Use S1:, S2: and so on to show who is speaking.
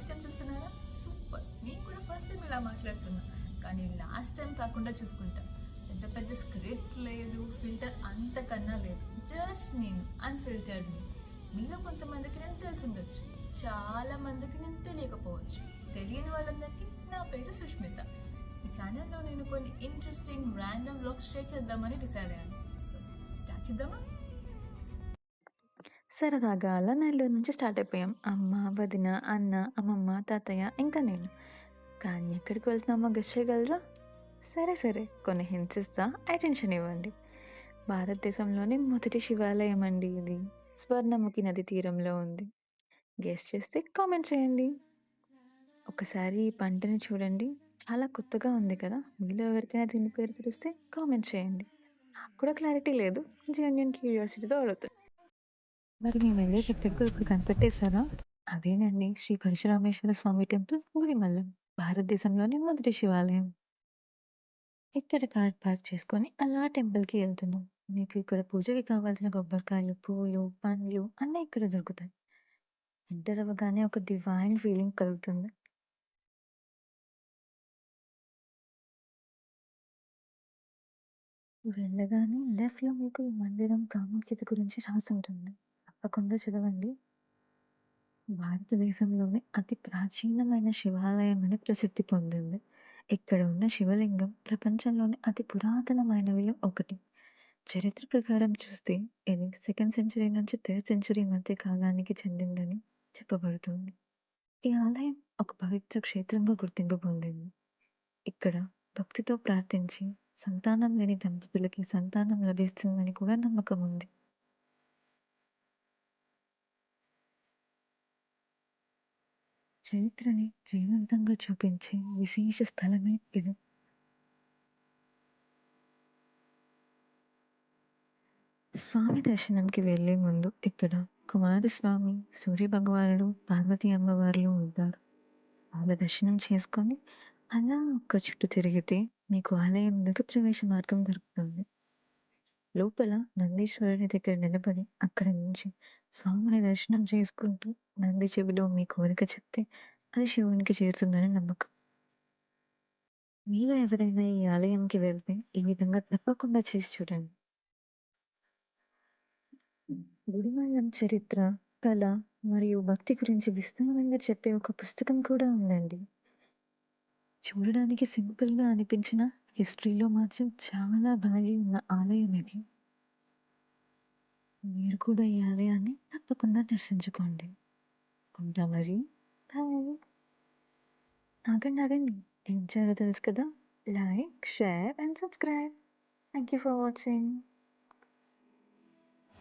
S1: Time చూస్తున్నారా? Super! నేను కూడా ఫస్ట్ టైం ఇలా మాట్లాడుతున్నా. కానీ లాస్ట్ టైం కాకుండా చూసుకుంటా. పెద్ద పెద్ద స్క్రిప్ట్స్ లేదు, ఫిల్టర్ అంతకన్నా లేదు. జస్ట్ నేను అన్‌ఫిల్టర్డ్ మీ. మీలో కొంతమందికి నేను తెలిసుండొచ్చు. చాలా మందికి నేను తెలియకపోవచ్చు. తెలియని వాళ్ళందరికీ నా పేరు సుష్మిత. ఈ ఛానల్‌లో నేను కొన్ని ఇంట్రెస్టింగ్ ర్యాండమ్ వ్లాగ్స్ షేర్ చేద్దామని డిసైడ్ అయ్యాను. సో స్టార్ట్ చేద్దామా?
S2: సరదాగా అలా నెల్లూరు నుంచి స్టార్ట్ అయిపోయాం. అమ్మ, వదిన, అన్న, అమ్మమ్మ, తాతయ్య ఇంకా నేను. కానీ ఎక్కడికి వెళ్తున్నామో గెస్ చేయగలరా? సరే సరే, కొన్ని హింట్స్ ఇస్తా, అటెన్షన్ ఇవ్వండి. భారతదేశంలోని మొదటి శివాలయం అండి ఇది. స్వర్ణముఖి నది తీరంలో ఉంది. గెస్ చేస్తే కామెంట్ చేయండి. ఒకసారి ఈ పంటని చూడండి, చాలా కొత్తగా ఉంది కదా. మీలో ఎవరికైనా దీని పేరు తెలిస్తే కామెంట్ చేయండి. నాకు కూడా క్లారిటీ లేదు, జెన్యూన్ క్యూరియాసిటీతో అడుగుతాను. మరి మీ వెళ్ళే దగ్గరకు ఇప్పుడు కనిపెట్టేశారా? అదేనండి, శ్రీ పరశురామేశ్వర స్వామి టెంపుల్, గుడిమల్లం. భారతదేశంలోని మొదటి శివాలయం. ఇక్కడ కార్ పార్క్ చేసుకొని అలా టెంపుల్‌కి వెళ్తున్నాం. మీకు ఇక్కడ పూజకి కావాల్సిన కొబ్బరికాయలు, పూలు, పండ్లు అన్నీ ఇక్కడ దొరుకుతాయి. ఎంటర్ అవ్వగానే ఒక డివైన్ ఫీలింగ్ కలుగుతుంది. వెళ్ళగానే లెఫ్ట్‌లో మీకు ఈ మందిరం ప్రాముఖ్యత గురించి రాసుంటుంది. తప్పకుండా చదవండి. భారతదేశంలోనే అతి ప్రాచీనమైన శివాలయం అని ప్రసిద్ధి పొందింది. ఇక్కడ ఉన్న శివలింగం ప్రపంచంలోనే అతి పురాతనమైనవిలో ఒకటి. చరిత్ర ప్రకారం చూస్తే ఇది సెకండ్ సెంచరీ నుంచి థర్డ్ సెంచరీ మధ్య కాలానికి చెందిందని చెప్పబడుతుంది. ఈ ఆలయం ఒక పవిత్ర క్షేత్రంగా గుర్తింపు పొందింది. ఇక్కడ భక్తితో ప్రార్థించి సంతానం లేని దంపతులకి సంతానం లభిస్తుందని కూడా నమ్మకం ఉంది. చరిత్రని జీవంతంగా చూపించే విశేష స్థలమే ఇది. స్వామి దర్శనంకి వెళ్ళే ముందు ఇక్కడ కుమారస్వామి, సూర్యభగవానుడు, పార్వతీ అమ్మవార్లు ఉంటారు. వాళ్ళ దర్శనం చేసుకొని అలా ఒక్క చుట్టూ తిరిగితే మీకు ఆలయంలోకి ప్రవేశ మార్గం దొరుకుతుంది. లోపల నందీశ్వరుని దగ్గర నిలబడి అక్కడి నుంచి స్వామిని దర్శనం చేసుకుంటూ నంది చెవిలో మీ కోరిక చెప్తే అది శివునికి చేరుతుందని నమ్మకం. మీరు ఎవరైనా ఈ ఆలయంకి వెళ్తే ఈ విధంగా తప్పకుండా చేసి చూడండి. గుడిమాలం చరిత్ర, కళ మరియు భక్తి గురించి విస్తారంగా చెప్పే ఒక పుస్తకం కూడా ఉందండి. చూడడానికి సింపుల్‌గా అనిపించిన హిస్టరీలో మాత్రం చాలా వాల్యూ ఉన్న ఆలయం ఇది. మీరు కూడా ఈ ఆలయాన్ని తప్పకుండా దర్శించుకోండి. ఉంటా మరి. బాయ్. ఆగండి ఆగండి. ఏం చేయాలో తెలుసు కదా? Like, share and subscribe. Thank you for watching.